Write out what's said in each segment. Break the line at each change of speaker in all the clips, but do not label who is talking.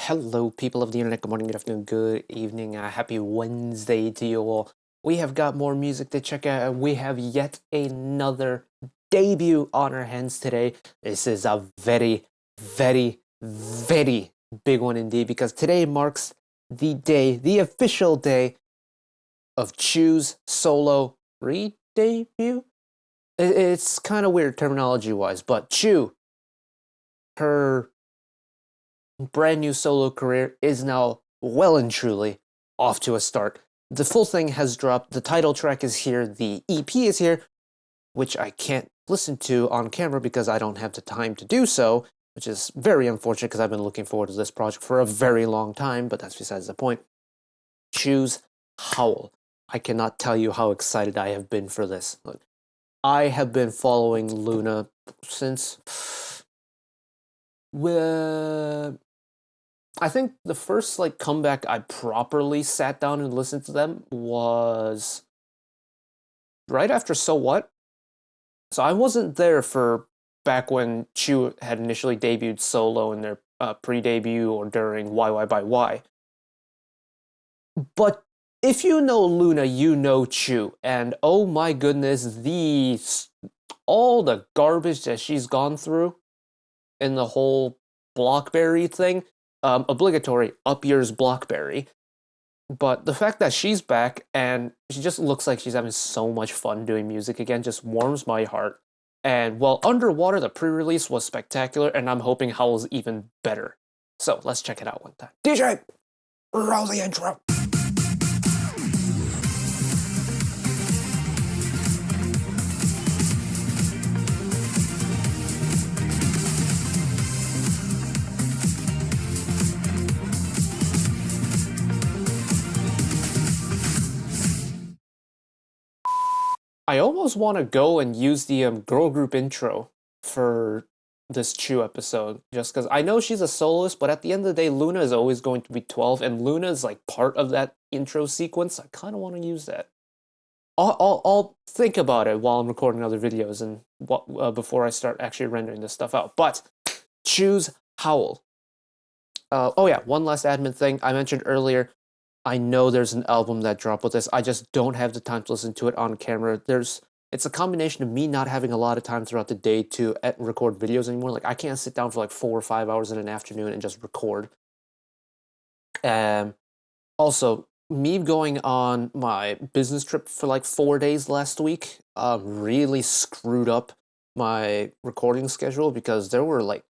Hello, people of the internet. Good morning, good afternoon, good evening. Happy Wednesday to you all. We have got more music to check out, and we have yet another debut on our hands today. This is a very, very, very big one indeed, because today marks the day, the official day of CHUU's solo re-debut. It's kind of weird terminology-wise, but CHUU, her brand new solo career is now well and truly off to a start. The full thing has dropped, the title track is here, the EP is here, which I can't listen to on camera because I don't have the time to do so, which is very unfortunate because I've been looking forward to this project for a very long time, but that's besides the point. CHUU's Howl. I cannot tell you how excited I have been for this. Look, I have been following LOONA since I think the first comeback I properly sat down and listened to them was right after So What. So I wasn't there for back when CHUU had initially debuted solo in their pre-debut or during YY by Y. But if you know LOONA, you know CHUU, and oh my goodness, all the garbage that she's gone through in the whole Blockberry thing. Obligatory, up yours Blockberry. But the fact that she's back and she just looks like she's having so much fun doing music again just warms my heart. And while Underwater, the pre-release was spectacular, and I'm hoping Howl's even better. So let's check it out one time. DJ, roll the intro. I almost want to go and use the girl group intro for this CHUU episode, just because I know she's a soloist, but at the end of the day, LOONA is always going to be 12, and LOONA is like part of that intro sequence. I kind of want to use that. I'll think about it while I'm recording other videos and before I start actually rendering this stuff out. But CHUU's Howl. Oh yeah, one last admin thing I mentioned earlier. I know there's an album that dropped with this. I just don't have the time to listen to it on camera. It's a combination of me not having a lot of time throughout the day to record videos anymore. Like, I can't sit down for like 4 or 5 hours in an afternoon and just record. Also, me going on my business trip for like 4 days last week really screwed up my recording schedule because there were like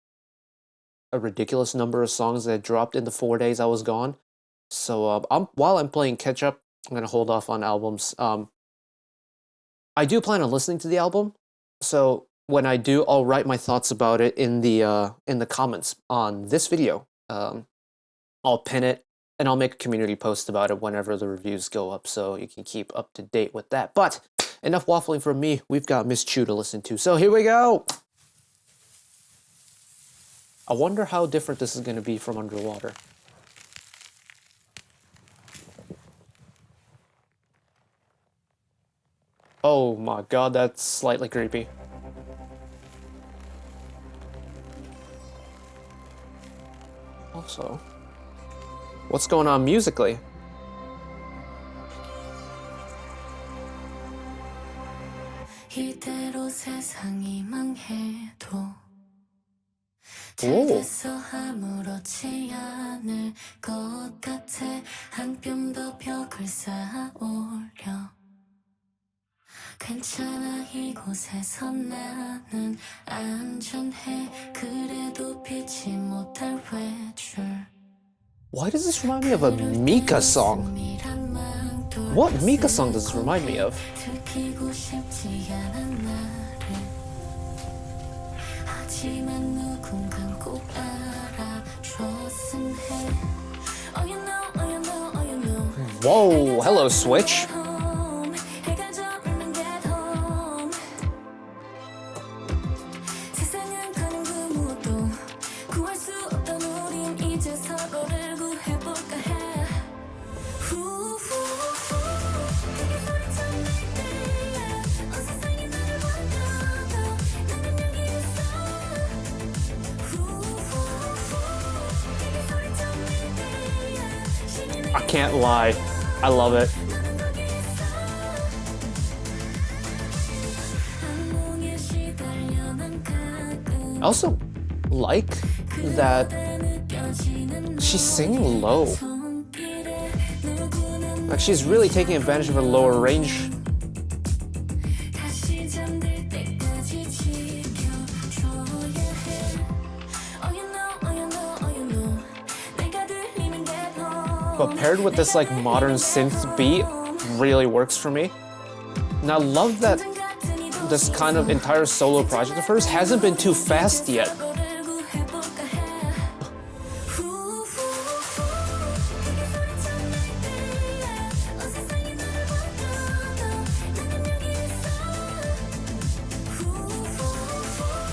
a ridiculous number of songs that dropped in the 4 days I was gone. So while I'm playing catch up, I'm gonna hold off on albums. I do plan on listening to the album, so when I do, I'll write my thoughts about it in the comments on this video. I'll pin it and I'll make a community post about it whenever the reviews go up, so you can keep up to date with that. But enough waffling from me. We've got Miss CHUU to listen to, so here we go. I wonder how different this is gonna be from Underwater. Oh my god, that's slightly creepy. Also, what's going on musically? Ooh.
괜찮아 이곳에서 나는 안전해 그래도 피치 못할 외출
Why does this remind me of a Mika song? What Mika song does this remind me of?
들키고 싶지 않은 나를 하지만 누군간 꼭 알아줬음 해 Oh you know, oh you know, oh you know
Whoa, hello Switch. I can't lie. I love it. I also like that she's singing low. Like she's really taking advantage of her lower range. But paired with this like modern synth beat really works for me. And I love that this kind of entire solo project of hers hasn't been too fast yet.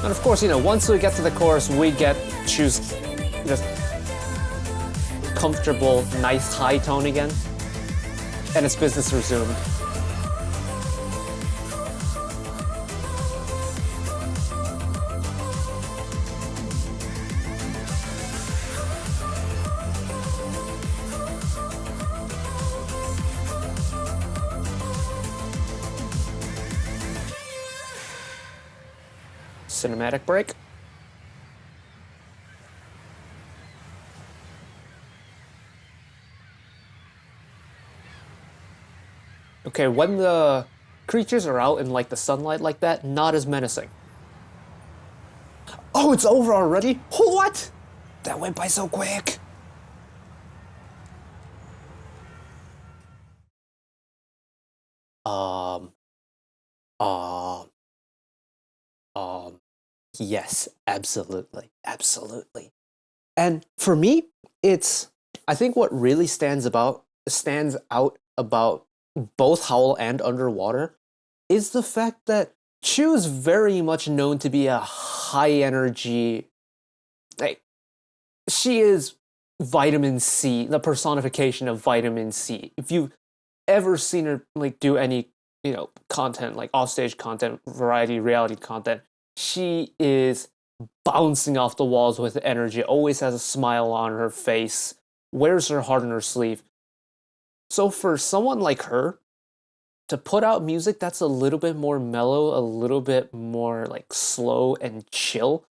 And of course, you know, once we get to the chorus, we get CHUU's just comfortable, nice high tone again, and it's business resumed. Cinematic break. Okay, when the creatures are out in like the sunlight like that, not as menacing. Oh, it's over already? What? That went by so quick. Yes, absolutely, absolutely. And for me, I think what really stands out about both Howl and Underwater is the fact that CHUU is very much known to be a high energy, like, she is vitamin C, the personification of vitamin C. If you've ever seen her like do any, you know, content, like offstage content, variety, reality content, she is bouncing off the walls with energy, always has a smile on her face, wears her heart on her sleeve. So for someone like her to put out music that's a little bit more mellow, a little bit more like slow and chill,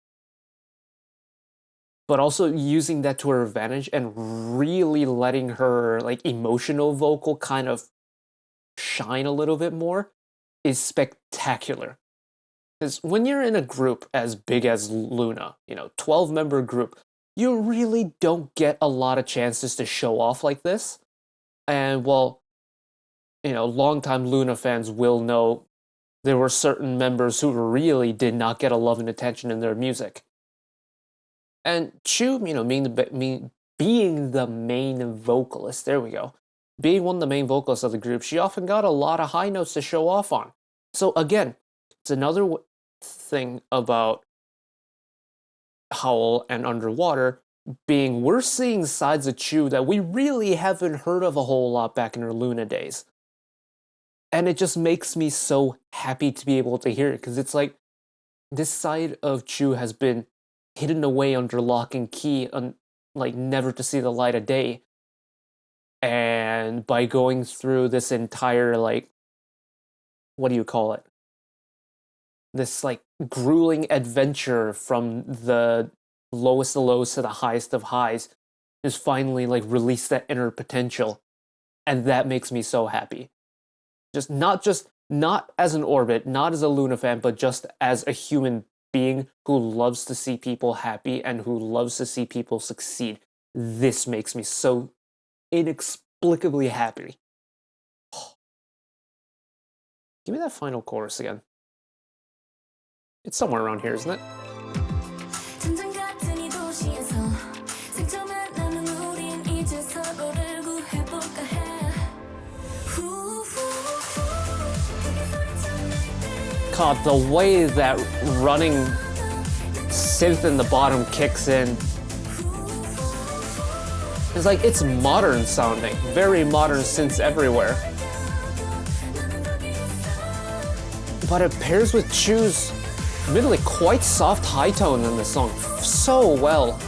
but also using that to her advantage and really letting her like emotional vocal kind of shine a little bit more is spectacular. Because when you're in a group as big as Luna, you know, 12-member group, you really don't get a lot of chances to show off like this. And well, you know, longtime Luna fans will know there were certain members who really did not get a love and attention in their music. And CHUU, you know, being the main vocalist, there we go, being one of the main vocalists of the group, she often got a lot of high notes to show off on. So again, it's another thing about Howl and Underwater being we're seeing sides of CHUU that we really haven't heard of a whole lot back in her Luna days. And it just makes me so happy to be able to hear it, because it's like this side of CHUU has been hidden away under lock and key, like never to see the light of day. And by going through this entire, like, what do you call it? This like grueling adventure from the lowest of lows to the highest of highs, is finally like release that inner potential. And that makes me so happy. Not as an Orbit, not as a Luna fan, but just as a human being who loves to see people happy and who loves to see people succeed. This makes me so inexplicably happy. Give me that final chorus again. It's somewhere around here, isn't it? God, the way that running synth in the bottom kicks in. It's like, it's modern sounding. Very modern synths everywhere. But it pairs with CHUU's admittedly quite soft high tone in this song so well.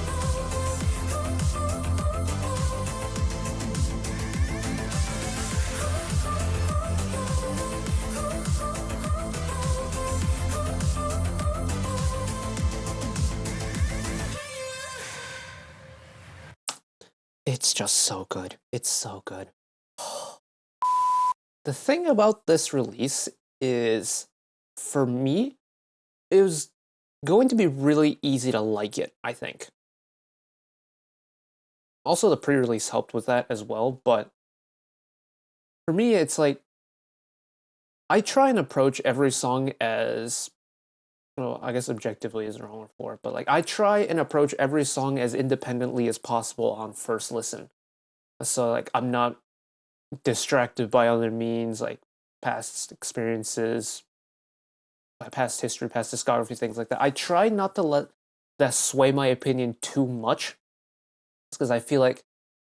It's just so good. It's so good. The thing about this release is, for me, it was going to be really easy to like it, I think. Also, the pre-release helped with that as well, but for me, it's like I try and approach every song as, well, I guess objectively is the wrong word for it, but like I try and approach every song as independently as possible on first listen. So like I'm not distracted by other means like past experiences, past history, past discography, things like that. I try not to let that sway my opinion too much, because I feel like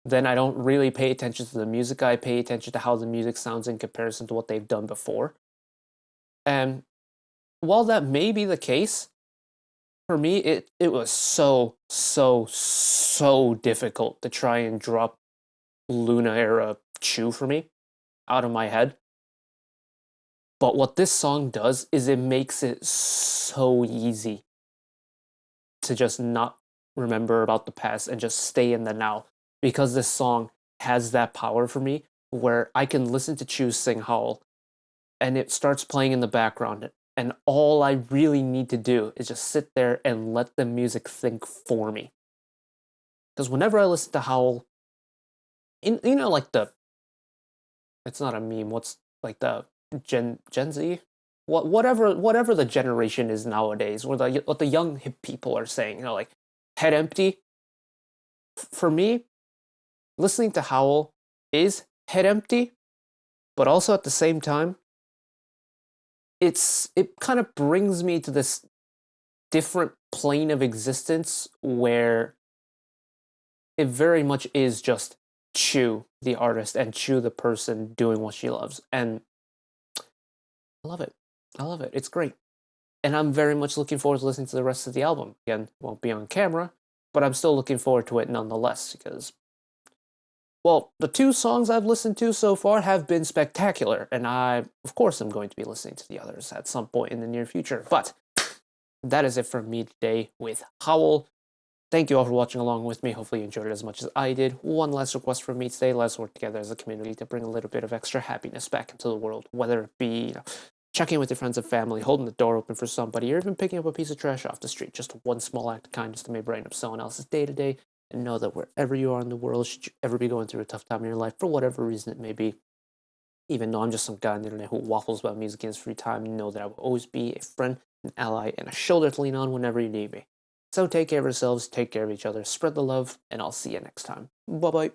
then I don't really pay attention to the music. I pay attention to how the music sounds in comparison to what they've done before. And while that may be the case, for me, it was so difficult to try and drop Luna era CHUU for me out of my head. But what this song does is it makes it so easy to just not remember about the past and just stay in the now, because this song has that power for me where I can listen to CHUU sing Howl and it starts playing in the background, and all I really need to do is just sit there and let the music think for me. Because whenever I listen to Howl, like it's not a meme. What's like the Gen Z, whatever the generation is nowadays, what the young hip people are saying, like head empty. For me, listening to Howl is head empty, but also at the same time, it kind of brings me to this different plane of existence where it very much is just CHUU the artist and CHUU the person doing what she loves, and I love it. I love it. It's great. And I'm very much looking forward to listening to the rest of the album. Again, won't be on camera, but I'm still looking forward to it nonetheless because, well, the 2 songs I've listened to so far have been spectacular, and I, of course, am going to be listening to the others at some point in the near future. But that is it from me today with Howl. Thank you all for watching along with me. Hopefully you enjoyed it as much as I did. One last request from me today: let's work together as a community to bring a little bit of extra happiness back into the world, whether it be checking in with your friends and family, holding the door open for somebody, or even picking up a piece of trash off the street. Just one small act of kindness to maybe brighten up someone else's day-to-day. And know that wherever you are in the world, should you ever be going through a tough time in your life, for whatever reason it may be, even though I'm just some guy on the internet who waffles about music in his free time, know that I will always be a friend, an ally, and a shoulder to lean on whenever you need me. So take care of yourselves, take care of each other, spread the love, and I'll see you next time. Bye-bye.